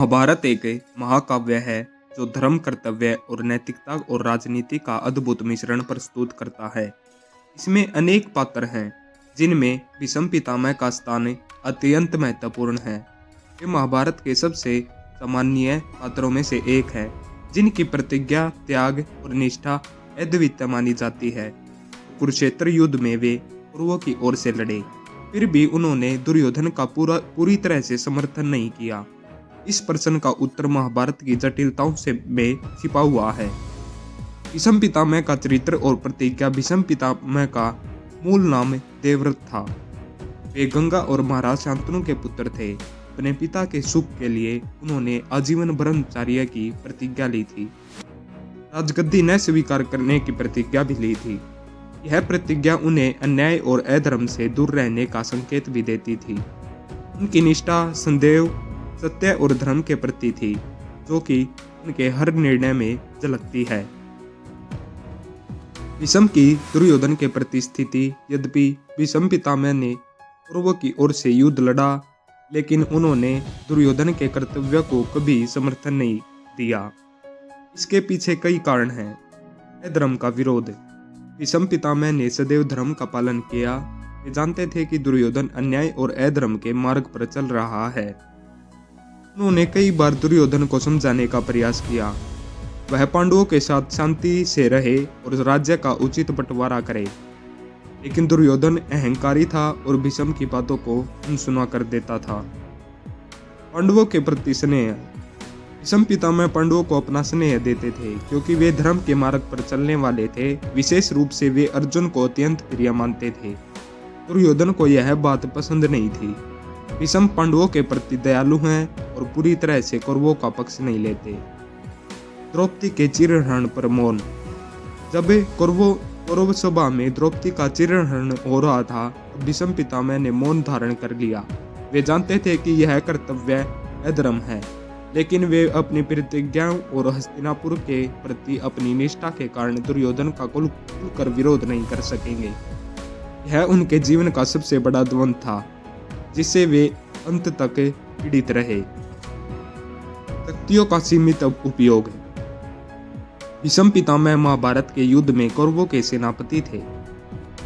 महाभारत एक महाकाव्य है जो धर्म, कर्तव्य और नैतिकता और राजनीति का अद्भुत मिश्रण प्रस्तुत करता है। इसमें अनेक पात्र हैं जिनमें भीष्म पितामह का स्थान अत्यंत महत्वपूर्ण है। वे महाभारत के सबसे सामान्य पात्रों में से एक है जिनकी प्रतिज्ञा, त्याग और निष्ठा अद्वितीय मानी जाती है। कुरुक्षेत्र युद्ध में वे कौरवों की ओर से लड़े, फिर भी उन्होंने दुर्योधन का पूरी तरह से समर्थन नहीं किया। इस प्रश्न का उत्तर महाभारत की जटिलताओं से में छिपा हुआ है। भीष्म पितामह का चरित्र और प्रतिज्ञा। भीष्म पितामह का मूल नाम देवव्रत था। वे गंगा और महाराज शांतनु के पुत्र थे। अपने पिता के सुख के लिए उन्होंने आजीवन ब्रह्मचर्य की प्रतिज्ञा ली थी। राजगद्दी न स्वीकार करने की प्रतिज्ञा भी ली थी। यह प्रतिज्ञा उन्हें अन्याय और अधर्म से दूर रहने का संकेत भी देती थी। उनकी निष्ठा सदैव सत्य और धर्म के प्रति थी, जो कि उनके हर निर्णय में झलकती है। भीष्म की दुर्योधन के प्रति स्थिति। यद्यपि भीष्म पितामह ने कौरवों की ओर से युद्ध लड़ा, लेकिन उन्होंने दुर्योधन के कर्तव्य को कभी समर्थन नहीं दिया। इसके पीछे कई कारण हैं। अधर्म का विरोध। भीष्म पितामह ने सदैव धर्म का पालन किया। वे जानते थे कि दुर्योधन अन्याय और अधर्म के मार्ग पर चल रहा है। उन्होंने कई बार दुर्योधन को समझाने का प्रयास किया, वह पांडवों के साथ शांति से रहे और राज्य का उचित बंटवारा करे। लेकिन दुर्योधन अहंकारी था और भीष्म की बातों को अनसुना कर देता था। पांडवों के प्रति स्नेह। भीष्म पितामह पांडवों को अपना स्नेह देते थे क्योंकि वे धर्म के मार्ग पर चलने वाले थे। विशेष रूप से वे अर्जुन को अत्यंत प्रिय मानते थे। दुर्योधन को यह बात पसंद नहीं थी। भीष्म पांडवों के प्रति दयालु हैं और पूरी तरह से कौरवों का पक्ष नहीं लेते। द्रौपदी के चिरहरण पर मौन। जब कौरव सभा में द्रौपदी का चिरहरण हो रहा था, तो भीष्म पितामह ने मौन धारण कर लिया। वे जानते थे कि यह कर्तव्य अधर्म है, लेकिन वे अपनी प्रतिज्ञाओं और हस्तिनापुर के प्रति अपनी निष्ठा के कारण दुर्योधन का खुलकर विरोध नहीं कर सकेंगे। यह उनके जीवन का सबसे बड़ा द्वंद्व था, जिससे वे अंत तक पीड़ित रहे। शक्तियों का सीमित उपयोग। भीष्म पितामह महाभारत के युद्ध में कौरवों के सेनापति थे,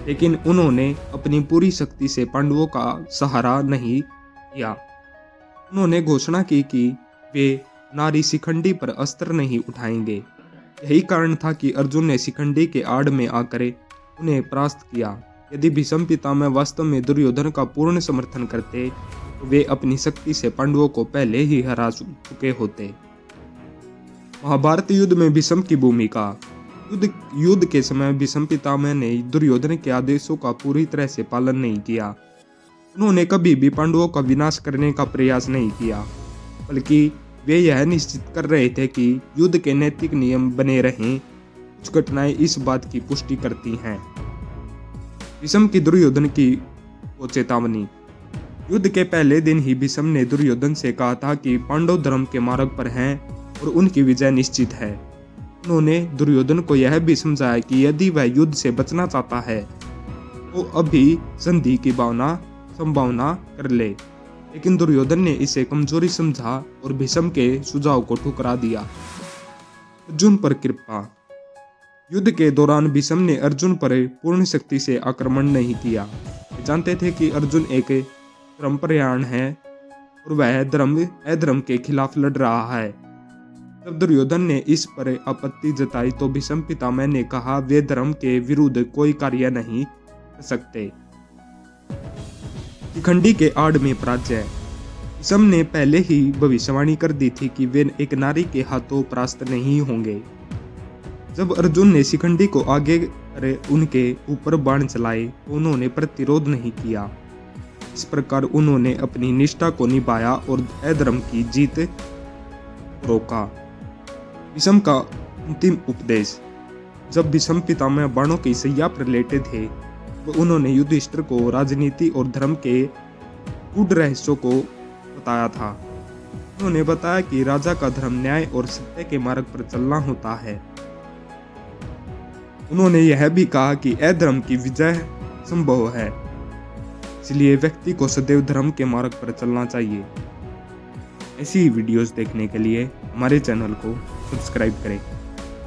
लेकिन उन्होंने अपनी पूरी शक्ति से पांडवों का सहारा नहीं किया। उन्होंने घोषणा की कि वे नारी शिखंडी पर अस्त्र नहीं उठाएंगे। यही कारण था कि अर्जुन ने शिखंडी के आड़ में आकर उन्हें परास्त किया। यदि भीष्म पितामह वास्तव में दुर्योधन का पूर्ण समर्थन करते, तो वे अपनी शक्ति से पांडवों को पहले ही हरा चुके होते। महाभारत युद्ध में भीष्म की भूमिका। युद्ध के समय भीष्म पितामह ने दुर्योधन के आदेशों का पूरी तरह से पालन नहीं किया। उन्होंने कभी भी पांडवों का विनाश करने का प्रयास नहीं किया, बल्कि वे यह निश्चित कर रहे थे कि युद्ध के नैतिक नियम बने रहें। कुछ घटनाएं इस बात की पुष्टि करती हैं। भीष्म की दुर्योधन की चेतावनी। युद्ध के पहले दिन ही भीष्म ने दुर्योधन से कहा था कि पांडव धर्म के मार्ग पर हैं और उनकी विजय निश्चित है। उन्होंने दुर्योधन को यह भी समझाया कि यदि वह युद्ध से बचना चाहता है, तो अभी संधि की संभावना कर ले। लेकिन दुर्योधन ने इसे कमजोरी समझा और भीष्म के सुझाव को ठुकरा दिया। अर्जुन पर कृपा। युद्ध के दौरान भीष्म ने अर्जुन पर पूर्ण शक्ति से आक्रमण नहीं किया। वे जानते थे कि अर्जुन एक धर्मपरायण है और वह अधर्म के खिलाफ लड़ रहा है। जब दुर्योधन ने इस पर आपत्ति जताई, तो भीष्म पितामह ने कहा, वे धर्म के विरुद्ध कोई कार्य नहीं कर सकते। शिखंडी के आड़ में पराजय। भीष्म ने पहले ही भविष्यवाणी कर दी थी कि वे एक नारी के हाथों परास्त नहीं होंगे। जब अर्जुन ने शिखंडी को आगे कर उनके ऊपर बाण चलाए, तो उन्होंने प्रतिरोध नहीं किया। इस प्रकार उन्होंने अपनी निष्ठा को निभाया और अधर्म की जीत रोका। भीष्म का अंतिम उपदेश। जब भीष्म पितामह बाणों की सैया पर लेटे थे, तो उन्होंने युधिष्ठिर को राजनीति और धर्म के गूढ़ रहस्यों को बताया था। उन्होंने बताया कि राजा का धर्म न्याय और सत्य के मार्ग पर चलना होता है। उन्होंने यह भी कहा कि अधर्म की विजय संभव है, इसलिए व्यक्ति को सदैव धर्म के मार्ग पर चलना चाहिए। ऐसी ही वीडियोस देखने के लिए हमारे चैनल को सब्सक्राइब करें।